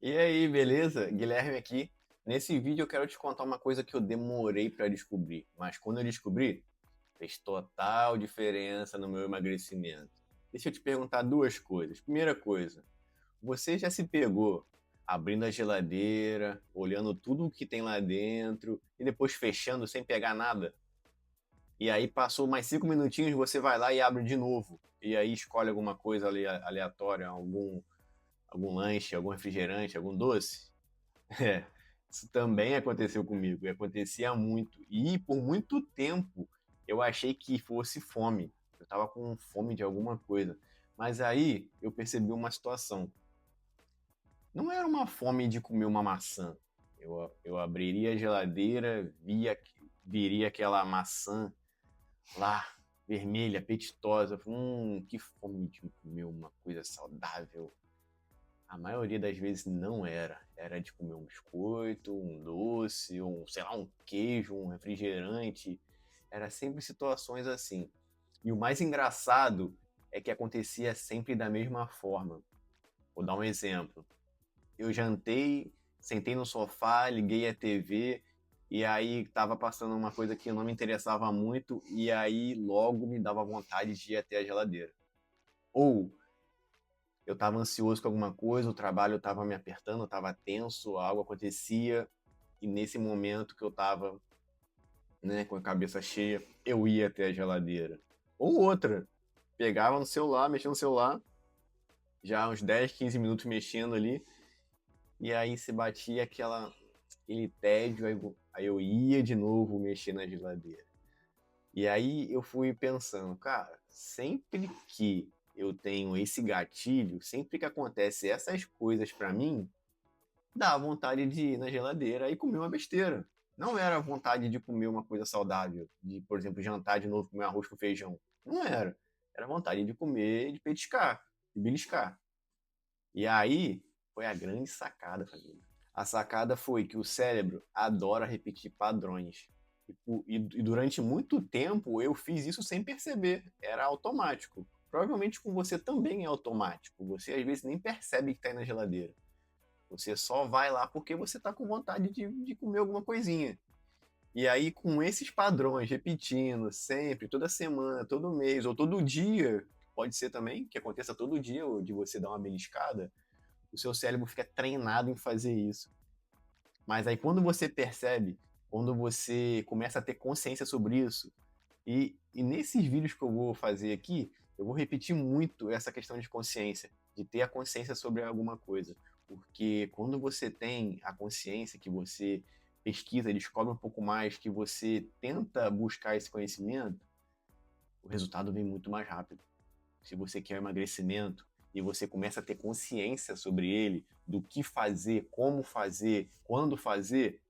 E aí, beleza? Guilherme aqui. Nesse vídeo eu quero te contar uma coisa que eu demorei para descobrir, mas quando eu descobri, fez total diferença no meu emagrecimento. Deixa eu te perguntar duas coisas. Primeira coisa, você já se pegou abrindo a geladeira, olhando tudo o que tem lá dentro e depois fechando sem pegar nada? E aí passou mais 5 minutinhos, você vai lá e abre de novo. E aí escolhe alguma coisa aleatória, algum lanche, algum refrigerante, algum doce? É, isso também aconteceu comigo, e acontecia muito. E por muito tempo eu achei que fosse fome. Eu estava com fome de alguma coisa. Mas aí eu percebi uma situação. Não era uma fome de comer uma maçã. Eu abriria a geladeira, viria aquela maçã lá, vermelha, apetitosa. Que fome de comer uma coisa saudável. A maioria das vezes não era. Era de comer um biscoito, um doce, sei lá, um queijo, um refrigerante. Era sempre situações assim. E o mais engraçado é que acontecia sempre da mesma forma. Vou dar um exemplo. Eu jantei, sentei no sofá, liguei a TV e aí estava passando uma coisa que não me interessava muito e aí logo me dava vontade de ir até a geladeira. Ou eu estava ansioso com alguma coisa, o trabalho estava me apertando, eu estava tenso, algo acontecia, e nesse momento que eu estava, né, com a cabeça cheia, eu ia até a geladeira. Ou outra, pegava no celular, mexia no celular, já uns 10, 15 minutos mexendo ali, e aí se batia aquele tédio, aí eu ia de novo mexer na geladeira. E aí eu fui pensando, cara, sempre que eu tenho esse gatilho, sempre que acontece essas coisas pra mim, dá vontade de ir na geladeira e comer uma besteira. Não era vontade de comer uma coisa saudável, de, por exemplo, jantar de novo, comer arroz com feijão. Não era. Era vontade de comer, de petiscar, de beliscar. E aí foi a grande sacada, família. A sacada foi que o cérebro adora repetir padrões. E durante muito tempo eu fiz isso sem perceber, era automático. Provavelmente com você também é automático. Você às vezes nem percebe que está aí na geladeira. Você só vai lá porque você está com vontade de comer alguma coisinha. E aí, com esses padrões, repetindo sempre, toda semana, todo mês, ou todo dia, pode ser também que aconteça todo dia, ou de você dar uma beliscada, o seu cérebro fica treinado em fazer isso. Mas aí, quando você percebe, quando você começa a ter consciência sobre isso, e nesses vídeos que eu vou fazer aqui, eu vou repetir muito essa questão de consciência, de ter a consciência sobre alguma coisa. Porque quando você tem a consciência, que você pesquisa, descobre um pouco mais, que você tenta buscar esse conhecimento, o resultado vem muito mais rápido. Se você quer emagrecimento e você começa a ter consciência sobre ele, do que fazer, como fazer, quando fazer,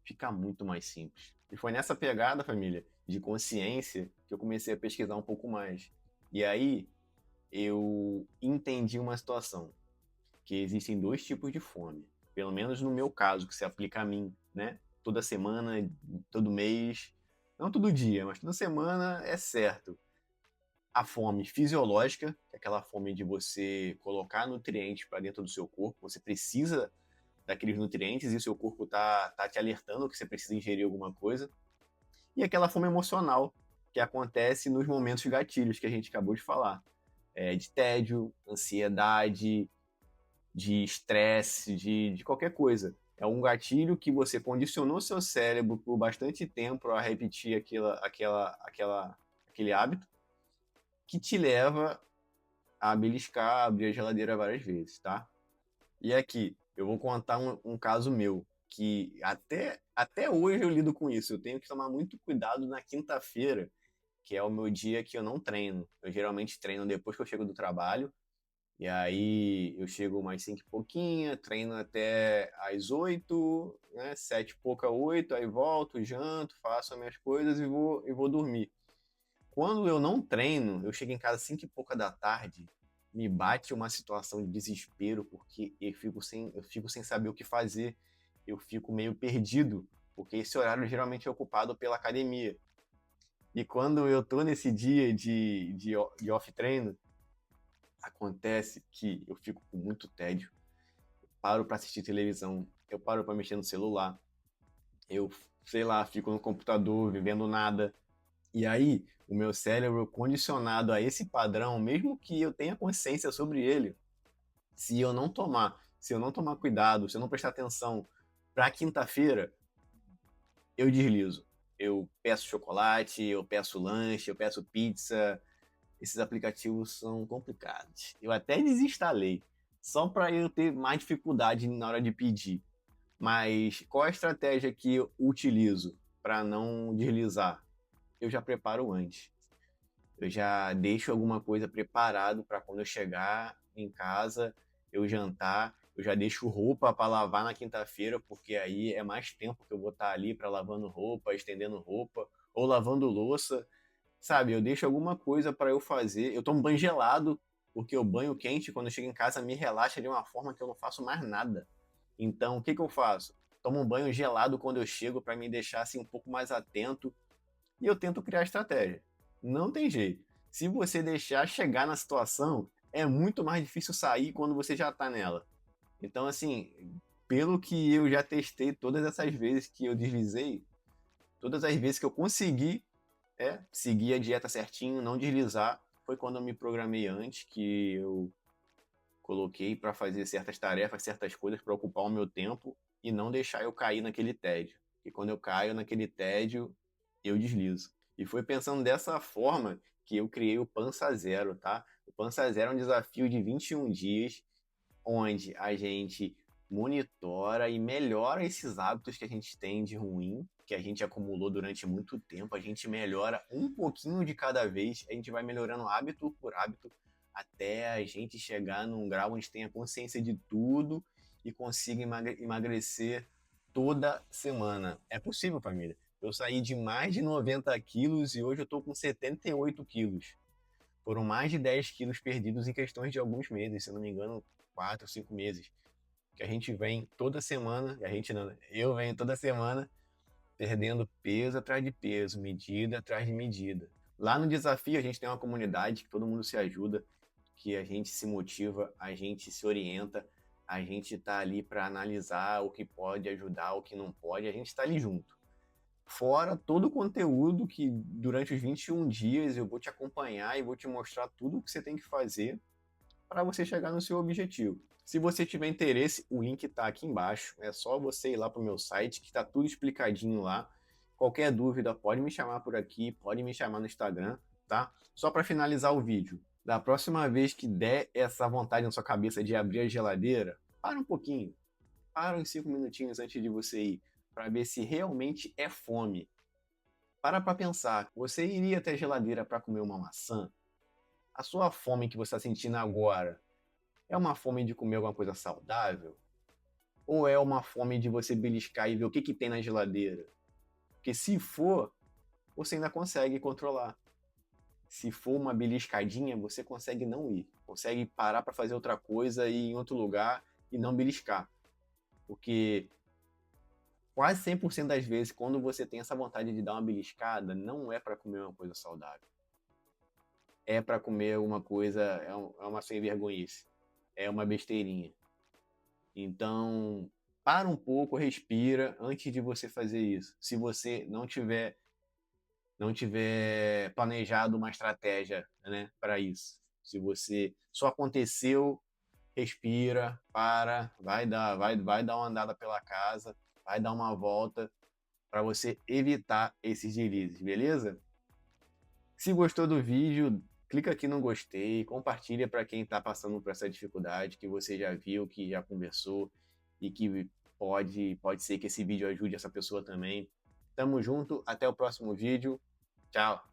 fica muito mais simples. E foi nessa pegada, família, de consciência que eu comecei a pesquisar um pouco mais. E aí eu entendi uma situação, que existem dois tipos de fome. Pelo menos no meu caso, que se aplica a mim, né? Toda semana, todo mês, não todo dia, mas toda semana é certo. A fome fisiológica, que é aquela fome de você colocar nutrientes para dentro do seu corpo, você precisa daqueles nutrientes e o seu corpo tá te alertando que você precisa ingerir alguma coisa. E aquela fome emocional, que acontece nos momentos gatilhos que a gente acabou de falar. De tédio, ansiedade, de estresse, de qualquer coisa. É um gatilho que você condicionou seu cérebro por bastante tempo a repetir aquele hábito que te leva a beliscar, abrir a geladeira várias vezes, tá? E aqui, eu vou contar um caso meu, que até hoje eu lido com isso. Eu tenho que tomar muito cuidado na quinta-feira, que é o meu dia que eu não treino. Eu geralmente treino depois que eu chego do trabalho, e aí eu chego mais 5 e pouquinho, treino até às 8, né, 7 e pouca, 8, aí volto, janto, faço as minhas coisas e vou dormir. Quando eu não treino, eu chego em casa 5 e pouca da tarde, me bate uma situação de desespero, porque eu fico sem saber o que fazer, eu fico meio perdido, porque esse horário geralmente é ocupado pela academia. E quando eu tô nesse dia de off-treino, acontece que eu fico com muito tédio, paro para assistir televisão, eu paro para mexer no celular, eu, sei lá, fico no computador vivendo nada. E aí, o meu cérebro condicionado a esse padrão, mesmo que eu tenha consciência sobre ele, se eu não tomar cuidado, se eu não prestar atenção para quinta-feira, eu deslizo. Eu peço chocolate, eu peço lanche, eu peço pizza. Esses aplicativos são complicados. Eu até desinstalei, só para eu ter mais dificuldade na hora de pedir. Mas qual a estratégia que eu utilizo para não deslizar? Eu já preparo antes. Eu já deixo alguma coisa preparado para quando eu chegar em casa, eu jantar. Eu já deixo roupa para lavar na quinta-feira, porque aí é mais tempo que eu vou estar ali para lavando roupa, estendendo roupa, ou lavando louça, sabe? Eu deixo alguma coisa para eu fazer. Eu tomo banho gelado, porque o banho quente, quando eu chego em casa, me relaxa de uma forma que eu não faço mais nada. Então, o que que eu faço? Tomo um banho gelado quando eu chego para me deixar assim um pouco mais atento e eu tento criar estratégia. Não tem jeito. Se você deixar chegar na situação, é muito mais difícil sair quando você já está nela. Então, assim, pelo que eu já testei todas essas vezes que eu deslizei, todas as vezes que eu consegui seguir a dieta certinho, não deslizar, foi quando eu me programei antes, que eu coloquei para fazer certas tarefas, certas coisas para ocupar o meu tempo e não deixar eu cair naquele tédio. E quando eu caio naquele tédio, eu deslizo. E foi pensando dessa forma que eu criei o Pança Zero, tá? O Pança Zero é um desafio de 21 dias, onde a gente monitora e melhora esses hábitos que a gente tem de ruim, que a gente acumulou durante muito tempo. A gente melhora um pouquinho de cada vez, a gente vai melhorando hábito por hábito, até a gente chegar num grau onde tenha consciência de tudo e consiga emagrecer toda semana. É possível, família. Eu saí de mais de 90 quilos e hoje eu estou com 78 quilos. Foram mais de 10 quilos perdidos em questões de alguns meses, se eu não me engano, 4, 5 meses. Que a gente vem toda semana, a gente não, eu venho toda semana perdendo peso atrás de peso, medida atrás de medida. Lá no desafio a gente tem uma comunidade que todo mundo se ajuda, que a gente se motiva, a gente se orienta, a gente está ali para analisar o que pode ajudar, o que não pode, a gente está ali junto. Fora todo o conteúdo que durante os 21 dias eu vou te acompanhar e vou te mostrar tudo o que você tem que fazer para você chegar no seu objetivo. Se você tiver interesse, o link está aqui embaixo. É só você ir lá para o meu site, que está tudo explicadinho lá. Qualquer dúvida, pode me chamar por aqui, pode me chamar no Instagram, tá? Só para finalizar o vídeo. Da próxima vez que der essa vontade na sua cabeça de abrir a geladeira, para um pouquinho. Para uns 5 minutinhos antes de você ir, para ver se realmente é fome. Para pensar, você iria até a geladeira para comer uma maçã? A sua fome que você está sentindo agora é uma fome de comer alguma coisa saudável? Ou é uma fome de você beliscar e ver o que, que tem na geladeira? Porque se for, você ainda consegue controlar. Se for uma beliscadinha, você consegue não ir. Consegue parar para fazer outra coisa e ir em outro lugar e não beliscar. Porque quase 100% das vezes, quando você tem essa vontade de dar uma beliscada, não é para comer uma coisa saudável. É para comer alguma coisa, é uma sem vergonhice. É uma besteirinha. Então, para um pouco, respira antes de você fazer isso. Se você não tiver planejado uma estratégia, né, para isso. Se você só aconteceu, respira, para, vai dar uma andada pela casa, vai dar uma volta para você evitar esses deslizes, beleza? Se gostou do vídeo, clica aqui no gostei, compartilha para quem está passando por essa dificuldade, que você já viu, que já conversou e que pode ser que esse vídeo ajude essa pessoa também. Tamo junto, até o próximo vídeo. Tchau!